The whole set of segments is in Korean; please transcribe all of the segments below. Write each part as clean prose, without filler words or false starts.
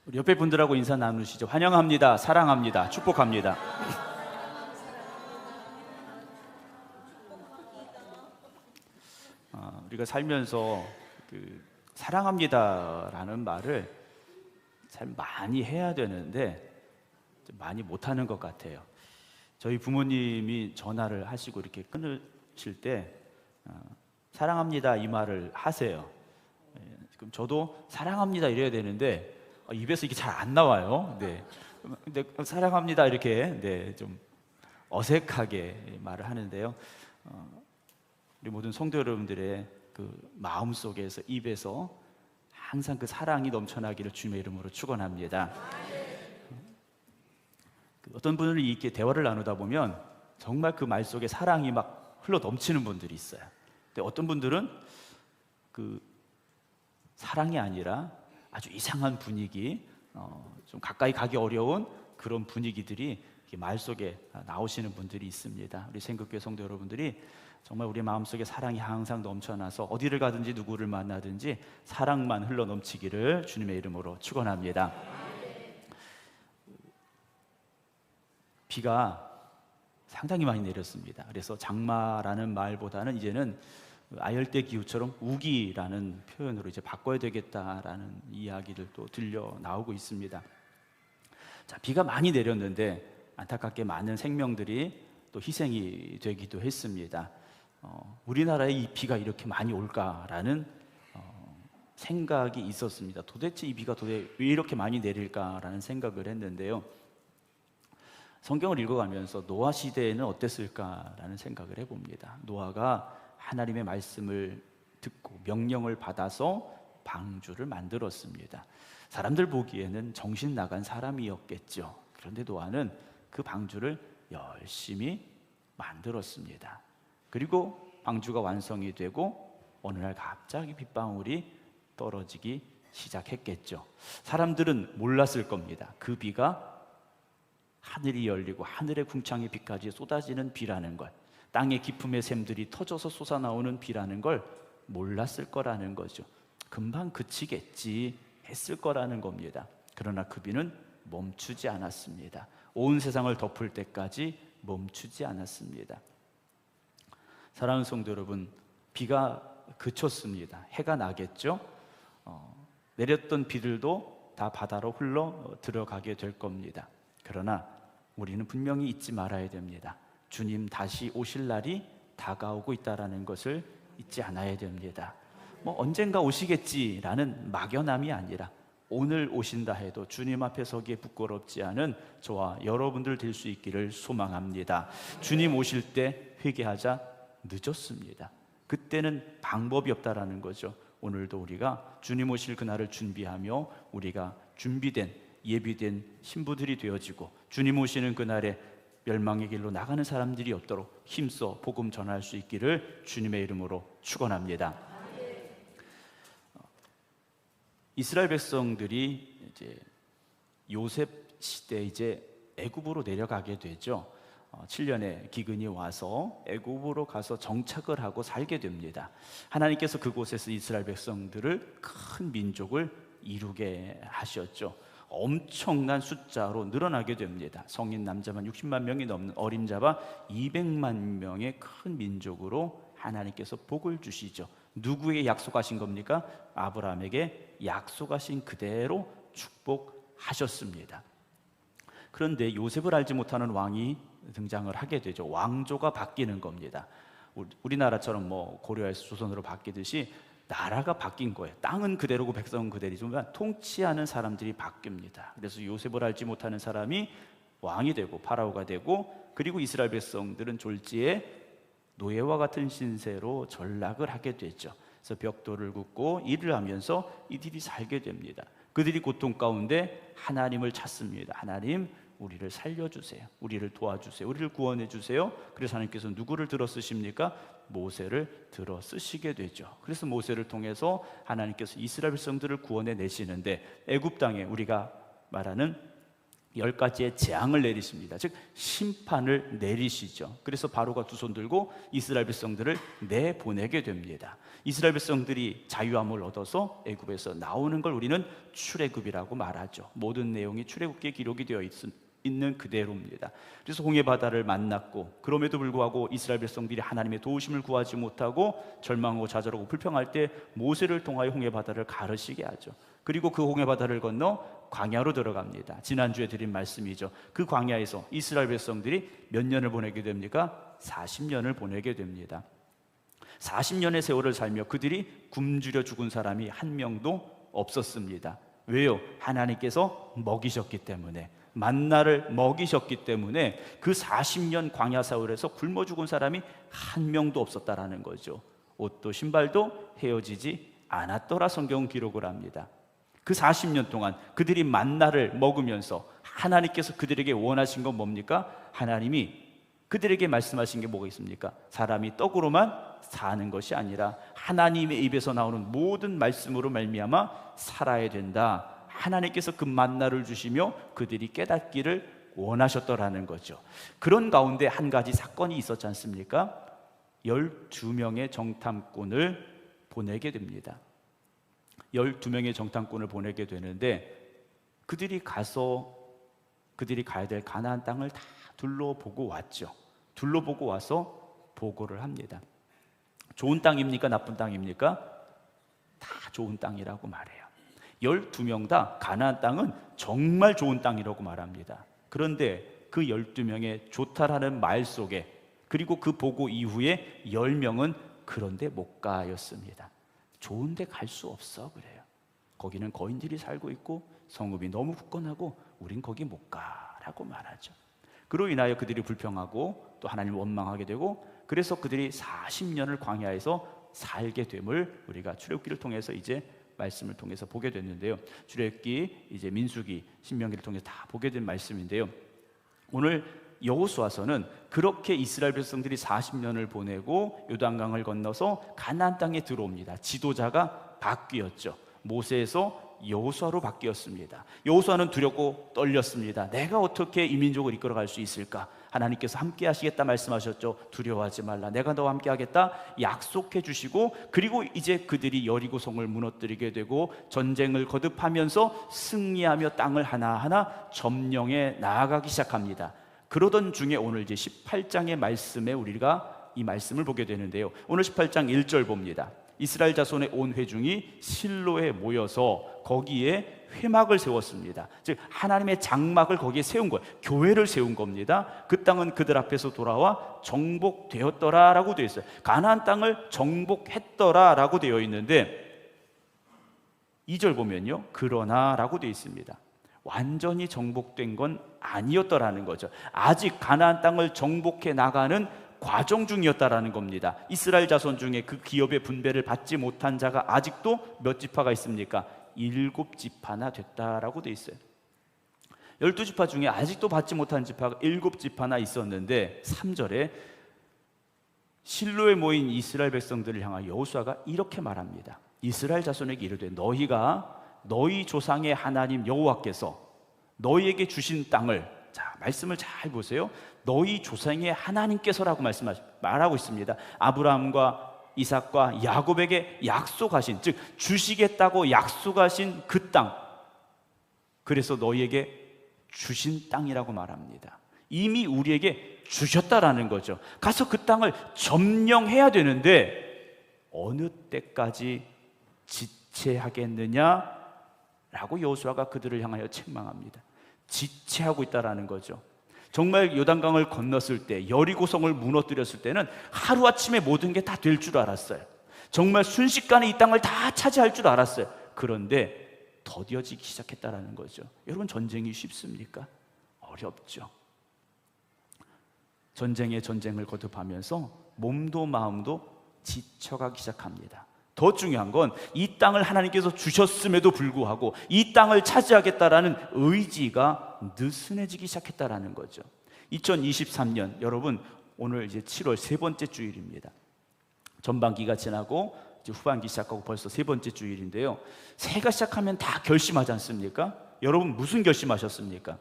우리 옆에 분들하고 인사 나누시죠. 환영합니다. 사랑합니다. 축복합니다. 우리가 살면서 사랑합니다라는 말을 참 많이 해야 되는데 좀 많이 못하는 것 같아요. 저희 부모님이 전화를 하시고 이렇게 끊으실 때 사랑합니다 이 말을 하세요. 그럼 저도 사랑합니다 이래야 되는데 입에서 이게 잘 안 나와요. 네. 근데 사랑합니다 이렇게 좀 어색하게 말을 하는데요. 우리 모든 성도 여러분들의 그 마음 속에서 입에서 항상 그 사랑이 넘쳐나기를 주님의 이름으로 축원합니다. 어떤 분을 이렇게 대화를 나누다 보면 정말 그 말 속에 사랑이 막 흘러 넘치는 분들이 있어요. 근데 어떤 분들은 그 사랑이 아니라 아주 이상한 분위기, 좀 가까이 가기 어려운 그런 분위기들이 말 속에 나오시는 분들이 있습니다. 우리 생극교회 성도 여러분들이 정말 우리 마음속에 사랑이 항상 넘쳐나서 어디를 가든지 누구를 만나든지 사랑만 흘러 넘치기를 주님의 이름으로 축원합니다. 비가 상당히 많이 내렸습니다. 그래서 장마라는 말보다는 이제는 아열대 기후처럼 우기라는 표현으로 이제 바꿔야 되겠다라는 이야기를 또 들려 나오고 있습니다. 자, 비가 많이 내렸는데 안타깝게 많은 생명들이 또 희생이 되기도 했습니다. 우리나라에 이 비가 이렇게 많이 올까라는 생각이 있었습니다. 도대체 이 비가 왜 이렇게 많이 내릴까라는 생각을 했는데요. 성경을 읽어가면서 노아 시대에는 어땠을까라는 생각을 해봅니다. 노아가 하나님의 말씀을 듣고 명령을 받아서 방주를 만들었습니다. 사람들 보기에는 정신 나간 사람이었겠죠. 그런데 노아는 그 방주를 열심히 만들었습니다. 그리고 방주가 완성이 되고 어느 날 갑자기 빗방울이 떨어지기 시작했겠죠. 사람들은 몰랐을 겁니다. 그 비가 하늘이 열리고 하늘의 궁창의 비까지 쏟아지는 비라는 걸, 땅의 기품의 샘들이 터져서 솟아나오는 비라는 걸 몰랐을 거라는 거죠. 금방 그치겠지 했을 거라는 겁니다. 그러나 그 비는 멈추지 않았습니다. 온 세상을 덮을 때까지 멈추지 않았습니다. 사랑하는 성도 여러분, 비가 그쳤습니다. 해가 나겠죠. 내렸던 비들도 다 바다로 흘러 들어가게 될 겁니다. 그러나 우리는 분명히 잊지 말아야 됩니다. 주님 다시 오실 날이 다가오고 있다는 것을 잊지 않아야 됩니다. 언젠가 오시겠지라는 막연함이 아니라 오늘 오신다 해도 주님 앞에 서기에 부끄럽지 않은 저와 여러분들 될 수 있기를 소망합니다. 주님 오실 때 회개하자. 늦었습니다. 그때는 방법이 없다라는 거죠. 오늘도 우리가 주님 오실 그날을 준비하며 우리가 준비된 예비된 신부들이 되어지고 주님 오시는 그날에 멸망의 길로 나가는 사람들이 없도록 힘써 복음 전할 수 있기를 주님의 이름으로 축원합니다. 이스라엘 백성들이 이제 요셉 시대 이제 애굽으로 내려가게 되죠. 7년의 기근이 와서 애굽으로 가서 정착을 하고 살게 됩니다. 하나님께서 그곳에서 이스라엘 백성들을 큰 민족을 이루게 하셨죠. 엄청난 숫자로 늘어나게 됩니다. 성인 남자만 60만 명이 넘는 어림잡아 200만 명의 큰 민족으로 하나님께서 복을 주시죠. 누구에게 약속하신 겁니까? 아브라함에게 약속하신 그대로 축복하셨습니다. 그런데 요셉을 알지 못하는 왕이 등장을 하게 되죠. 왕조가 바뀌는 겁니다. 우리나라처럼 고려에서 조선으로 바뀌듯이 나라가 바뀐 거예요. 땅은 그대로고 백성은 그대로지만 통치하는 사람들이 바뀝니다. 그래서 요셉을 알지 못하는 사람이 왕이 되고 파라오가 되고, 그리고 이스라엘 백성들은 졸지에 노예와 같은 신세로 전락을 하게 되죠. 그래서 벽돌을 굽고 일을 하면서 이들이 살게 됩니다. 그들이 고통 가운데 하나님을 찾습니다. 하나님, 우리를 살려주세요. 우리를 도와주세요. 우리를 구원해 주세요. 그래서 하나님께서 누구를 들어 쓰십니까? 모세를 들어 쓰시게 되죠. 그래서 모세를 통해서 하나님께서 이스라엘 백성들을 구원해 내시는데, 애굽 땅에 우리가 말하는 10가지의 재앙을 내리십니다. 즉 심판을 내리시죠. 그래서 바로가 두 손 들고 이스라엘 백성들을 내보내게 됩니다. 이스라엘 백성들이 자유함을 얻어서 애굽에서 나오는 걸 우리는 출애굽이라고 말하죠. 모든 내용이 출애굽기에 기록이 되어 있는 그대로입니다. 그래서 홍해 바다를 만났고, 그럼에도 불구하고 이스라엘 백성들이 하나님의 도우심을 구하지 못하고 절망하고 좌절하고 불평할 때 모세를 통하여 홍해 바다를 가르시게 하죠. 그리고 그 홍해 바다를 건너 광야로 들어갑니다. 지난주에 드린 말씀이죠. 그 광야에서 이스라엘 백성들이 몇 년을 보내게 됩니까? 40년을 보내게 됩니다. 40년의 세월을 살며 그들이 굶주려 죽은 사람이 한 명도 없었습니다. 왜요? 하나님께서 먹이셨기 때문에, 만나를 먹이셨기 때문에 그 40년 광야 세월에서 굶어 죽은 사람이 한 명도 없었다라는 거죠. 옷도 신발도 헤어지지 않았더라 성경은 기록을 합니다. 그 40년 동안 그들이 만나를 먹으면서 하나님께서 그들에게 원하신 건 뭡니까? 하나님이 그들에게 말씀하신 게 뭐가 있습니까? 사람이 떡으로만 사는 것이 아니라 하나님의 입에서 나오는 모든 말씀으로 말미암아 살아야 된다. 하나님께서 그 만나를 주시며 그들이 깨닫기를 원하셨더라는 거죠. 그런 가운데 한 가지 사건이 있었지 않습니까? 12명의 정탐꾼을 보내게 됩니다. 12명의 정탐꾼을 보내게 되는데, 그들이 가야 될 가나안 땅을 다 둘러보고 왔죠. 둘러보고 와서 보고를 합니다. 좋은 땅입니까? 나쁜 땅입니까? 다 좋은 땅이라고 말해요. 12명 다 가나안 땅은 정말 좋은 땅이라고 말합니다. 그런데 그 12명의 좋다라는 말 속에, 그리고 그 보고 이후에 10명은 그런데 못 가였습니다. 좋은데 갈 수 없어 그래요. 거기는 거인들이 살고 있고 성읍이 너무 굳건하고 우린 거기 못 가라고 말하죠. 그로 인하여 그들이 불평하고 또 하나님을 원망하게 되고, 그래서 그들이 40년을 광야에서 살게 됨을 우리가 출애굽기를 통해서 이제 말씀을 통해서 보게 됐는데요. 출애굽기, 이제 민수기, 신명기를 통해서 다 보게 된 말씀인데요. 오늘 여호수아서는 그렇게 이스라엘 백성들이 40년을 보내고 요단강을 건너서 가나안 땅에 들어옵니다. 지도자가 바뀌었죠. 모세에서 여호수아로 바뀌었습니다. 여호수아는 두렵고 떨렸습니다. 내가 어떻게 이 민족을 이끌어갈 수 있을까? 하나님께서 함께 하시겠다 말씀하셨죠. 두려워하지 말라, 내가 너와 함께 하겠다 약속해 주시고, 그리고 이제 그들이 여리고성을 무너뜨리게 되고 전쟁을 거듭하면서 승리하며 땅을 하나하나 점령해 나아가기 시작합니다. 그러던 중에 오늘 이제 18장의 말씀에 우리가 이 말씀을 보게 되는데요. 오늘 18장 1절 봅니다. 이스라엘 자손의 온 회중이 실로에 모여서 거기에 회막을 세웠습니다. 즉 하나님의 장막을 거기에 세운 거예요. 교회를 세운 겁니다. 그 땅은 그들 앞에서 돌아와 정복되었더라라고 되어 있어요. 가나안 땅을 정복했더라라고 되어 있는데 2절 보면요, 그러나라고 되어 있습니다. 완전히 정복된 건 아니었더라는 거죠. 아직 가나안 땅을 정복해 나가는 과정 중이었다라는 겁니다. 이스라엘 자손 중에 그 기업의 분배를 받지 못한 자가 아직도 몇 지파가 있습니까? 7지파나 됐다라고 돼 있어요. 12지파 중에 아직도 받지 못한 지파가 7지파나 있었는데 3절에 실로에 모인 이스라엘 백성들을 향하여 여호수아가 이렇게 말합니다. 이스라엘 자손에게 이르되 너희가 너희 조상의 하나님 여호와께서 너희에게 주신 땅을, 자 말씀을 잘 보세요. 너희 조상의 하나님께서라고 말하고 있습니다. 아브라함과 이삭과 야곱에게 약속하신, 즉 주시겠다고 약속하신 그 땅, 그래서 너희에게 주신 땅이라고 말합니다. 이미 우리에게 주셨다라는 거죠. 가서 그 땅을 점령해야 되는데 어느 때까지 지체하겠느냐 라고 여호수아가 그들을 향하여 책망합니다. 지체하고 있다라는 거죠. 정말 요단강을 건넜을 때, 여리고성을 무너뜨렸을 때는 하루아침에 모든 게 다 될 줄 알았어요. 정말 순식간에 이 땅을 다 차지할 줄 알았어요. 그런데 더뎌지기 시작했다라는 거죠. 여러분, 전쟁이 쉽습니까? 어렵죠. 전쟁에 전쟁을 거듭하면서 몸도 마음도 지쳐가기 시작합니다. 더 중요한 건 이 땅을 하나님께서 주셨음에도 불구하고 이 땅을 차지하겠다라는 의지가 느슨해지기 시작했다라는 거죠. 2023년 여러분, 오늘 이제 7월 세 번째 주일입니다. 전반기가 지나고 이제 후반기 시작하고 벌써 세 번째 주일인데요. 새해가 시작하면 다 결심하지 않습니까? 여러분 무슨 결심하셨습니까?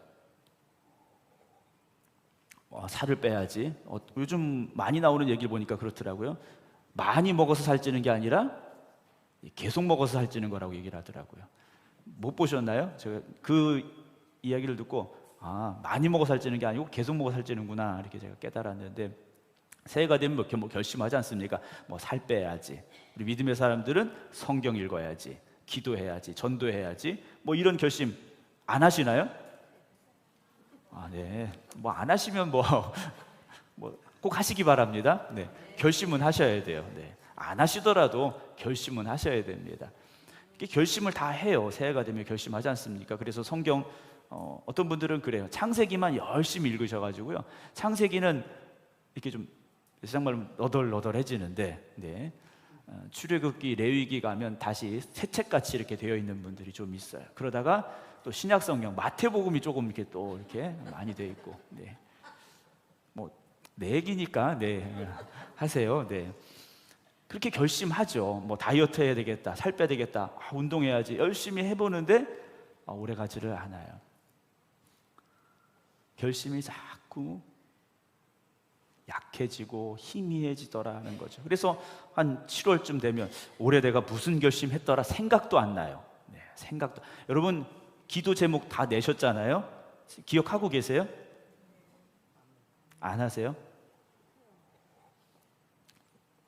살을 빼야지. 요즘 많이 나오는 얘기를 보니까 그렇더라고요. 많이 먹어서 살찌는 게 아니라 계속 먹어서 살찌는 거라고 얘기를 하더라고요. 못 보셨나요? 제가 그 이야기를 듣고 많이 먹어 살찌는 게 아니고 계속 먹어 살찌는구나 이렇게 제가 깨달았는데, 새해가 되면 뭐 결심하지 않습니까? 뭐 살 빼야지, 우리 믿음의 사람들은 성경 읽어야지, 기도해야지, 전도해야지, 뭐 이런 결심 안 하시나요? 네. 뭐 안 하시면 뭐 꼭 하시기 바랍니다. 네. 결심은 하셔야 돼요. 네. 안 하시더라도 결심은 하셔야 됩니다. 결심을 다 해요. 새해가 되면 결심하지 않습니까? 그래서 성경 어떤 분들은 그래요. 창세기만 열심히 읽으셔가지고요. 창세기는 이렇게 좀 세상말로 너덜너덜해지는데, 네. 출애굽기, 레위기 가면 다시 새 책같이 이렇게 되어 있는 분들이 좀 있어요. 그러다가 또 신약 성경 마태복음이 조금 이렇게 또 이렇게 많이 되어 있고, 네. 뭐 내 얘기니까 네 하세요. 네. 그렇게 결심하죠. 뭐 다이어트 해야 되겠다, 살 빼야 되겠다, 운동해야지 열심히 해보는데 오래 가지를 않아요. 결심이 자꾸 약해지고 희미해지더라는 거죠. 그래서 한 7월쯤 되면 올해 내가 무슨 결심했더라 생각도 안 나요. 네, 생각도. 여러분 기도 제목 다 내셨잖아요. 기억하고 계세요? 안 하세요?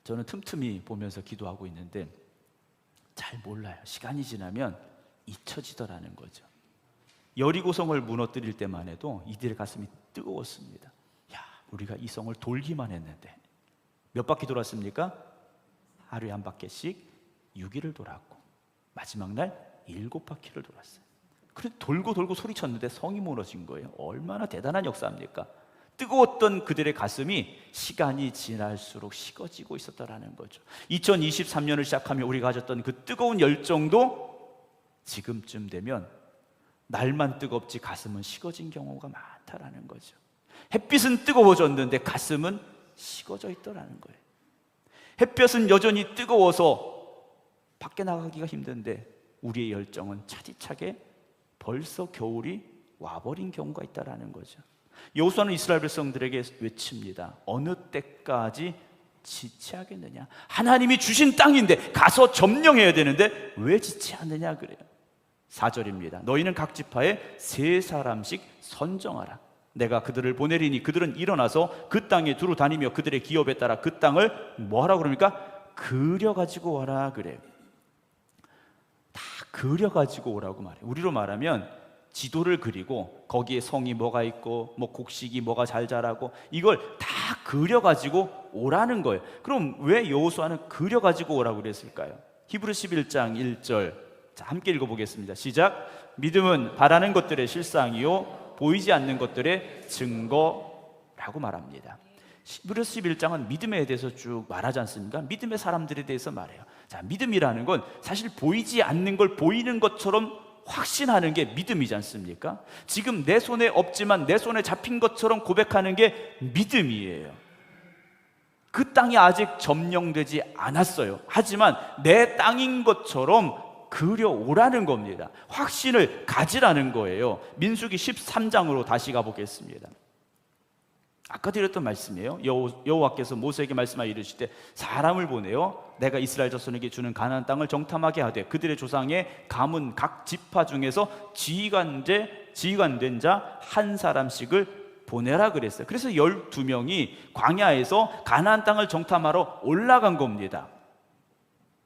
저는 틈틈이 보면서 기도하고 있는데 잘 몰라요. 시간이 지나면 잊혀지더라는 거죠. 여리고성을 무너뜨릴 때만 해도 이들의 가슴이 뜨거웠습니다. 야, 우리가 이 성을 돌기만 했는데 몇 바퀴 돌았습니까? 하루에 한 바퀴씩 6일을 돌았고 마지막 날 7바퀴를 돌았어요. 그런데 돌고 돌고 소리쳤는데 성이 무너진 거예요. 얼마나 대단한 역사입니까? 뜨거웠던 그들의 가슴이 시간이 지날수록 식어지고 있었다라는 거죠. 2023년을 시작하며 우리가 가졌던 그 뜨거운 열정도 지금쯤 되면 날만 뜨겁지 가슴은 식어진 경우가 많다라는 거죠. 햇빛은 뜨거워졌는데 가슴은 식어져 있더라는 거예요. 햇볕은 여전히 뜨거워서 밖에 나가기가 힘든데 우리의 열정은 차디차게 벌써 겨울이 와버린 경우가 있다라는 거죠. 여호수아는 이스라엘 백성들에게 외칩니다. 어느 때까지 지체하겠느냐? 하나님이 주신 땅인데 가서 점령해야 되는데 왜 지체하느냐 그래요. 4절입니다. 너희는 각 지파에 3사람씩 선정하라. 내가 그들을 보내리니 그들은 일어나서 그 땅에 두루 다니며 그들의 기업에 따라 그 땅을 뭐하라 그럽니까? 그려가지고 와라 그래요. 다 그려가지고 오라고 말해요. 우리로 말하면 지도를 그리고 거기에 성이 뭐가 있고 뭐 곡식이 뭐가 잘 자라고 이걸 다 그려가지고 오라는 거예요. 그럼 왜 여호수아는 그려가지고 오라고 그랬을까요? 히브리 11장 1절 자, 함께 읽어보겠습니다. 시작. 믿음은 바라는 것들의 실상이요 보이지 않는 것들의 증거라고 말합니다. 히브리 11장은 믿음에 대해서 쭉 말하지 않습니까? 믿음의 사람들에 대해서 말해요. 자, 믿음이라는 건 사실 보이지 않는 걸 보이는 것처럼 확신하는 게 믿음이지 않습니까? 지금 내 손에 없지만 내 손에 잡힌 것처럼 고백하는 게 믿음이에요. 그 땅이 아직 점령되지 않았어요. 하지만 내 땅인 것처럼 그려오라는 겁니다. 확신을 가지라는 거예요. 민수기 13장으로 다시 가보겠습니다. 아까 드렸던 말씀이에요. 여호와께서 모세에게 말씀하여 이르시되 사람을 보내어 내가 이스라엘 자손에게 주는 가나안 땅을 정탐하게 하되 그들의 조상의 가문 각 지파 중에서 지휘관된 자 한 사람씩을 보내라 그랬어요. 그래서 12명이 광야에서 가나안 땅을 정탐하러 올라간 겁니다.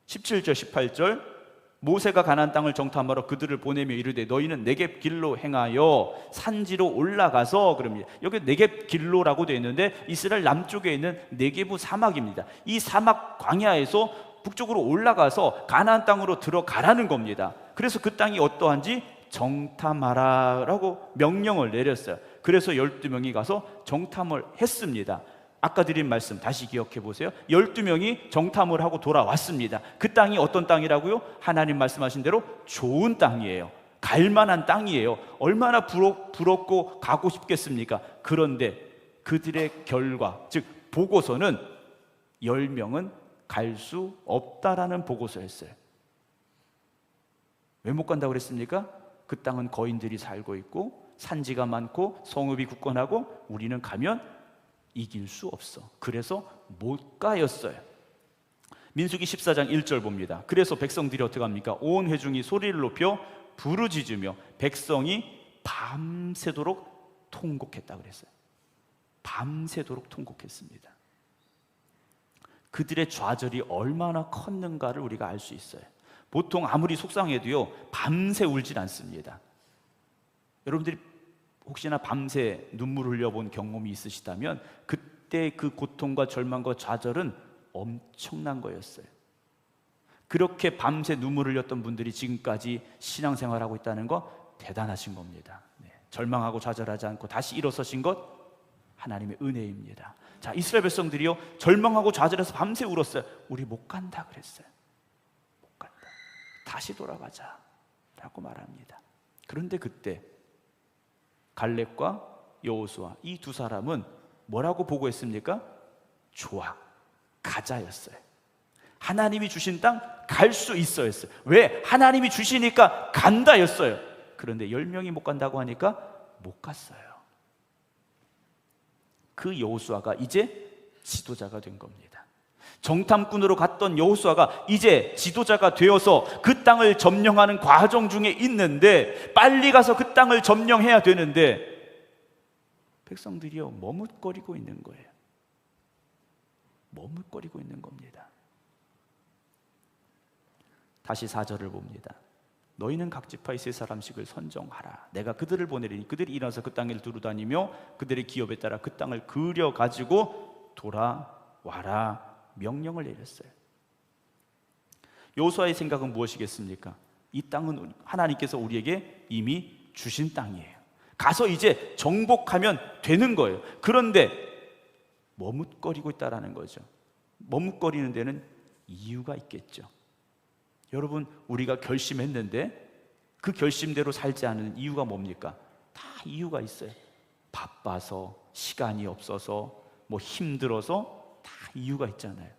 17절 18절 모세가 가나안 땅을 정탐하러 그들을 보내며 이르되 너희는 네겝 길로 행하여 산지로 올라가서 그럽니다. 여기 네겝 길로라고 되어 있는데 이스라엘 남쪽에 있는 네겝의 사막입니다. 이 사막 광야에서 북쪽으로 올라가서 가나안 땅으로 들어가라는 겁니다. 그래서 그 땅이 어떠한지 정탐하라라고 명령을 내렸어요. 그래서 12명이 가서 정탐을 했습니다. 아까 드린 말씀 다시 기억해 보세요. 12명이 정탐을 하고 돌아왔습니다. 그 땅이 어떤 땅이라고요? 하나님 말씀하신 대로 좋은 땅이에요. 갈만한 땅이에요. 얼마나 부럽고 가고 싶겠습니까? 그런데 그들의 결과, 즉 보고서는 10명은 갈 수 없다라는 보고서였어요. 왜 못 간다고 그랬습니까? 그 땅은 거인들이 살고 있고 산지가 많고 성읍이 굳건하고 우리는 가면 이길 수 없어. 그래서 못 가였어요. 민수기 14장 1절 봅니다. 그래서 백성들이 어떻게 합니까? 온 회중이 소리를 높여 부르짖으며 백성이 밤새도록 통곡했다 그랬어요. 밤새도록 통곡했습니다. 그들의 좌절이 얼마나 컸는가를 우리가 알 수 있어요. 보통 아무리 속상해도요, 밤새 울진 않습니다. 여러분들이 혹시나 밤새 눈물을 흘려본 경험이 있으시다면 그때 그 고통과 절망과 좌절은 엄청난 거였어요. 그렇게 밤새 눈물을 흘렸던 분들이 지금까지 신앙생활하고 있다는 거 대단하신 겁니다. 절망하고 좌절하지 않고 다시 일어서신 것 하나님의 은혜입니다. 자, 이스라엘 백성들이요, 절망하고 좌절해서 밤새 울었어요. 우리 못 간다 그랬어요. 못 간다. 다시 돌아가자 라고 말합니다. 그런데 그때 갈렙과 여호수아 이 두 사람은 뭐라고 보고했습니까? 좋아, 가자였어요. 하나님이 주신 땅 갈 수 있어였어요. 왜? 하나님이 주시니까 간다였어요. 그런데 10명이 못 간다고 하니까 못 갔어요. 그 여호수아가 이제 지도자가 된 겁니다. 정탐꾼으로 갔던 여호수아가 이제 지도자가 되어서 그 땅을 점령하는 과정 중에 있는데, 빨리 가서 그 땅을 점령해야 되는데 백성들이요 머뭇거리고 있는 거예요. 머뭇거리고 있는 겁니다. 다시 4절을 봅니다. 너희는 각 지파의 3사람씩을 선정하라. 내가 그들을 보내리니 그들이 일어나서 그 땅을 두루다니며 그들의 기업에 따라 그 땅을 그려 가지고 돌아와라 명령을 내렸어요. 여호수아의 생각은 무엇이겠습니까? 이 땅은 하나님께서 우리에게 이미 주신 땅이에요. 가서 이제 정복하면 되는 거예요. 그런데 머뭇거리고 있다라는 거죠. 머뭇거리는 데는 이유가 있겠죠. 여러분, 우리가 결심했는데 그 결심대로 살지 않는 이유가 뭡니까? 다 이유가 있어요. 바빠서, 시간이 없어서, 뭐 힘들어서, 다 이유가 있잖아요.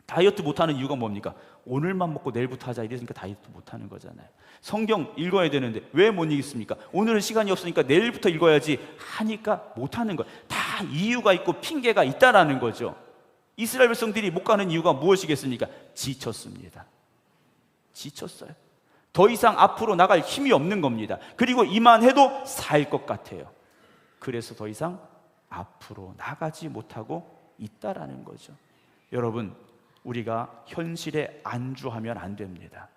다이어트 못하는 이유가 뭡니까? 오늘만 먹고 내일부터 하자 이랬으니까 다이어트 못하는 거잖아요. 성경 읽어야 되는데 왜 못 읽습니까? 오늘은 시간이 없으니까 내일부터 읽어야지 하니까 못하는 거예요. 다 이유가 있고 핑계가 있다라는 거죠. 이스라엘 백성들이 못 가는 이유가 무엇이겠습니까? 지쳤습니다. 지쳤어요. 더 이상 앞으로 나갈 힘이 없는 겁니다. 그리고 이만해도 살 것 같아요. 그래서 더 이상 앞으로 나가지 못하고 있다라는 거죠. 여러분, 우리가 현실에 안주하면 안 됩니다.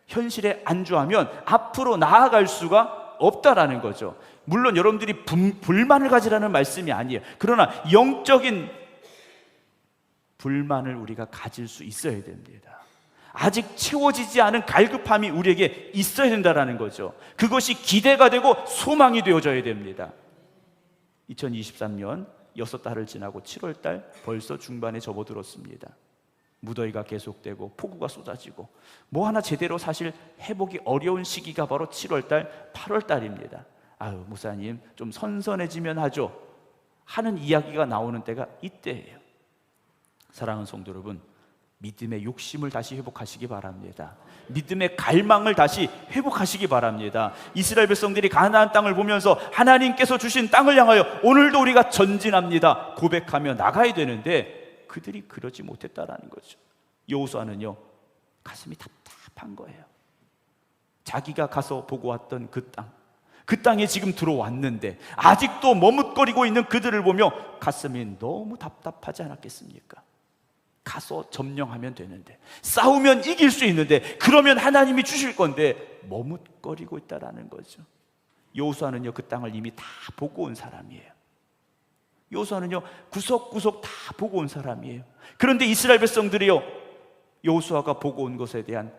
현실에 안주하면 앞으로 나아갈 수가 없다라는 거죠. 물론 여러분들이 불만을 가지라는 말씀이 아니에요. 그러나 영적인 불만을 우리가 가질 수 있어야 됩니다. 아직 채워지지 않은 갈급함이 우리에게 있어야 된다는 거죠. 그것이 기대가 되고 소망이 되어져야 됩니다. 2023년 6달을 지나고 7월달 벌써 중반에 접어들었습니다. 무더위가 계속되고 폭우가 쏟아지고 뭐 하나 제대로 사실 해보기 어려운 시기가 바로 7월달, 8월달입니다. 아유, 목사님 좀 선선해지면 하죠 하는 이야기가 나오는 때가 이때예요. 사랑하는 성도 여러분, 믿음의 욕심을 다시 회복하시기 바랍니다. 믿음의 갈망을 다시 회복하시기 바랍니다. 이스라엘 백성들이 가나안 땅을 보면서 하나님께서 주신 땅을 향하여 오늘도 우리가 전진합니다 고백하며 나가야 되는데 그들이 그러지 못했다라는 거죠. 여호수아는요 가슴이 답답한 거예요. 자기가 가서 보고 왔던 그 땅에 지금 들어왔는데 아직도 머뭇거리고 있는 그들을 보며 가슴이 너무 답답하지 않았겠습니까? 가서 점령하면 되는데, 싸우면 이길 수 있는데, 그러면 하나님이 주실 건데 머뭇거리고 있다라는 거죠. 여호수아는요 그 땅을 이미 다 보고 온 사람이에요. 여호수아는요 구석구석 다 보고 온 사람이에요. 그런데 이스라엘 백성들이요 여호수아가 보고 온 것에 대한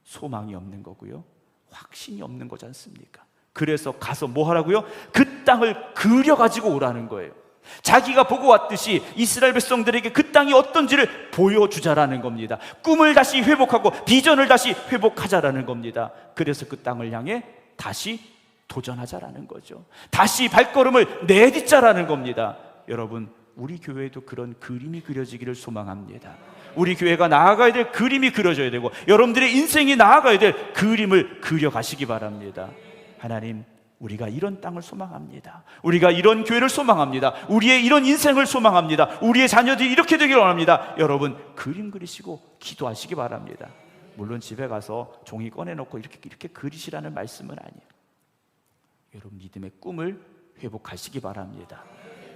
소망이 없는 거고요, 확신이 없는 거지 않습니까? 그래서 가서 뭐 하라고요? 그 땅을 그려가지고 오라는 거예요. 자기가 보고 왔듯이 이스라엘 백성들에게 그 땅이 어떤지를 보여주자라는 겁니다. 꿈을 다시 회복하고 비전을 다시 회복하자라는 겁니다. 그래서 그 땅을 향해 다시 도전하자라는 거죠. 다시 발걸음을 내딛자라는 겁니다. 여러분, 우리 교회에도 그런 그림이 그려지기를 소망합니다. 우리 교회가 나아가야 될 그림이 그려져야 되고 여러분들의 인생이 나아가야 될 그림을 그려가시기 바랍니다. 하나님, 우리가 이런 땅을 소망합니다. 우리가 이런 교회를 소망합니다. 우리의 이런 인생을 소망합니다. 우리의 자녀들이 이렇게 되길 원합니다. 여러분 그림 그리시고 기도하시기 바랍니다. 물론 집에 가서 종이 꺼내놓고 이렇게 그리시라는 말씀은 아니에요. 여러분 믿음의 꿈을 회복하시기 바랍니다.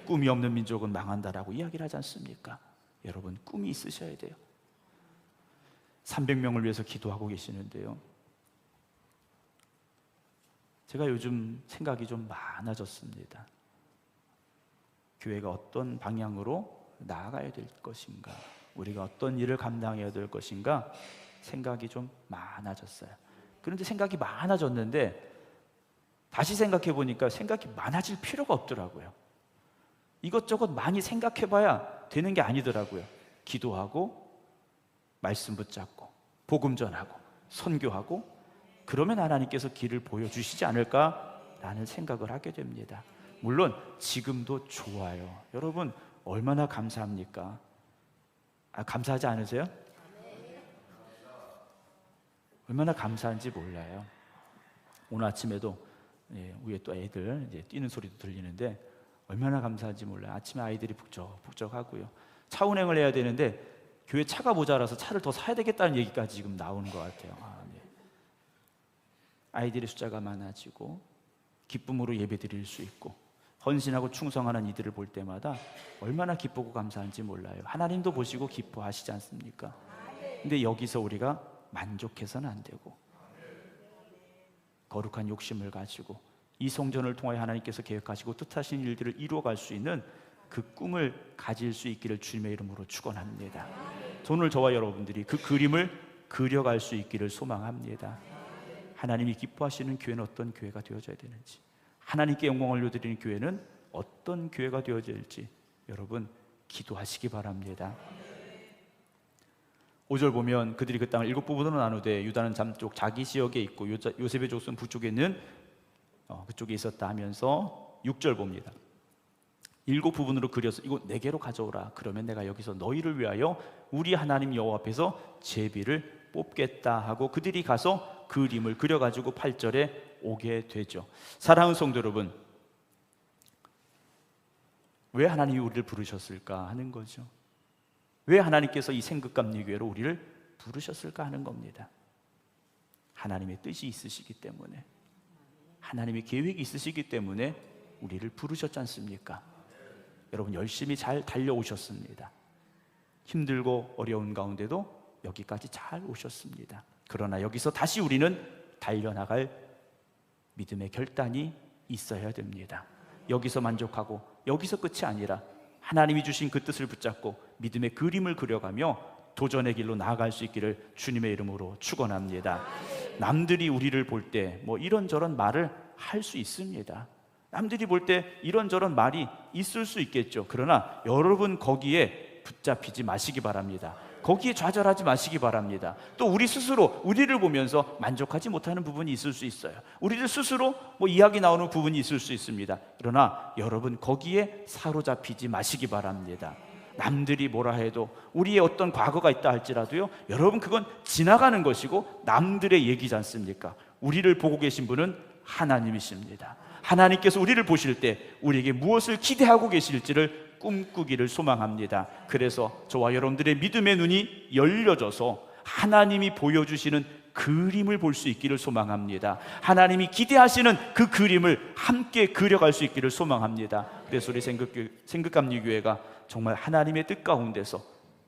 꿈이 없는 민족은 망한다라고 이야기를 하지 않습니까? 여러분 꿈이 있으셔야 돼요. 300명을 위해서 기도하고 계시는데요, 제가 요즘 생각이 좀 많아졌습니다. 교회가 어떤 방향으로 나아가야 될 것인가, 우리가 어떤 일을 감당해야 될 것인가 생각이 좀 많아졌어요. 그런데 생각이 많아졌는데 다시 생각해 보니까 생각이 많아질 필요가 없더라고요. 이것저것 많이 생각해 봐야 되는 게 아니더라고요. 기도하고 말씀 붙잡고 복음 전하고 선교하고 그러면 하나님께서 길을 보여주시지 않을까라는 생각을 하게 됩니다. 물론 지금도 좋아요. 여러분 얼마나 감사합니까? 감사하지 않으세요? 얼마나 감사한지 몰라요. 오늘 아침에도 위에 또 애들 이제 뛰는 소리도 들리는데 얼마나 감사한지 몰라요. 아침에 아이들이 북적북적하고요. 차 운행을 해야 되는데 교회 차가 모자라서 차를 더 사야 되겠다는 얘기까지 지금 나오는 것 같아요. 아이들의 숫자가 많아지고 기쁨으로 예배 드릴 수 있고 헌신하고 충성하는 이들을 볼 때마다 얼마나 기쁘고 감사한지 몰라요. 하나님도 보시고 기뻐하시지 않습니까? 근데 여기서 우리가 만족해서는 안 되고 거룩한 욕심을 가지고 이 성전을 통하여 하나님께서 계획하시고 뜻하신 일들을 이루어갈 수 있는 그 꿈을 가질 수 있기를 주님의 이름으로 축원합니다. 오늘 저와 여러분들이 그 그림을 그려갈 수 있기를 소망합니다. 하나님이 기뻐하시는 교회는 어떤 교회가 되어져야 되는지, 하나님께 영광을 올려드리는 교회는 어떤 교회가 되어져야 될지 여러분 기도하시기 바랍니다. 5절 보면 그들이 그 땅을 7부분으로 나누되 유다는 남쪽 자기 지역에 있고 요셉의 족속은 북쪽에 있는 그쪽에 있었다 하면서 6절 봅니다. 7부분으로 그려서 이거 4개로 가져오라. 그러면 내가 여기서 너희를 위하여 우리 하나님 여호와 앞에서 제비를 뽑겠다 하고 그들이 가서 그림을 그려가지고 8절에 오게 되죠. 사랑하는 성도 여러분, 왜 하나님이 우리를 부르셨을까 하는 거죠. 왜 하나님께서 이 생극감리교회로 우리를 부르셨을까 하는 겁니다. 하나님의 뜻이 있으시기 때문에, 하나님의 계획이 있으시기 때문에 우리를 부르셨지 않습니까? 여러분 열심히 잘 달려오셨습니다. 힘들고 어려운 가운데도 여기까지 잘 오셨습니다. 그러나 여기서 다시 우리는 달려나갈 믿음의 결단이 있어야 됩니다. 여기서 만족하고 여기서 끝이 아니라 하나님이 주신 그 뜻을 붙잡고 믿음의 그림을 그려가며 도전의 길로 나아갈 수 있기를 주님의 이름으로 축원합니다. 남들이 우리를 볼 때 뭐 이런저런 말을 할 수 있습니다. 남들이 볼 때 이런저런 말이 있을 수 있겠죠. 그러나 여러분 거기에 붙잡히지 마시기 바랍니다. 거기에 좌절하지 마시기 바랍니다. 또 우리 스스로 우리를 보면서 만족하지 못하는 부분이 있을 수 있어요. 우리들 스스로 뭐 이야기 나오는 부분이 있을 수 있습니다. 그러나 여러분 거기에 사로잡히지 마시기 바랍니다. 남들이 뭐라 해도 우리의 어떤 과거가 있다 할지라도요, 여러분 그건 지나가는 것이고 남들의 얘기지 않습니까? 우리를 보고 계신 분은 하나님이십니다. 하나님께서 우리를 보실 때 우리에게 무엇을 기대하고 계실지를 꿈꾸기를 소망합니다. 그래서 저와 여러분들의 믿음의 눈이 열려져서 하나님이 보여주시는 그림을 볼 수 있기를 소망합니다. 하나님이 기대하시는 그 그림을 함께 그려갈 수 있기를 소망합니다. 그래서 우리 생극감리교회가 정말 하나님의 뜻 가운데서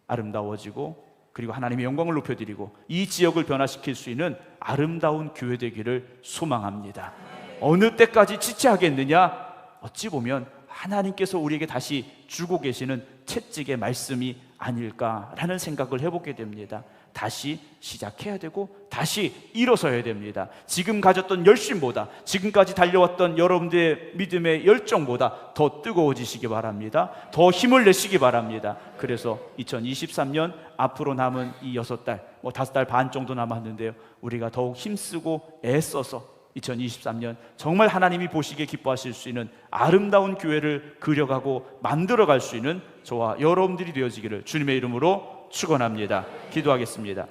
아름다워지고 그리고 하나님의 영광을 높여드리고 이 지역을 변화시킬 수 있는 아름다운 교회 되기를 소망합니다. 어느 때까지 지체하겠느냐? 어찌 보면 하나님께서 우리에게 다시 주고 계시는 채찍의 말씀이 아닐까라는 생각을 해보게 됩니다. 다시 시작해야 되고 다시 일어서야 됩니다. 지금 가졌던 열심보다, 지금까지 달려왔던 여러분들의 믿음의 열정보다 더 뜨거워지시기 바랍니다. 더 힘을 내시기 바랍니다. 그래서 2023년 앞으로 남은 이 6달, 5달 반 정도 남았는데요, 우리가 더욱 힘쓰고 애써서 2023년 정말 하나님이 보시기에 기뻐하실 수 있는 아름다운 교회를 그려가고 만들어갈 수 있는 저와 여러분들이 되어지기를 주님의 이름으로 축원합니다. 기도하겠습니다.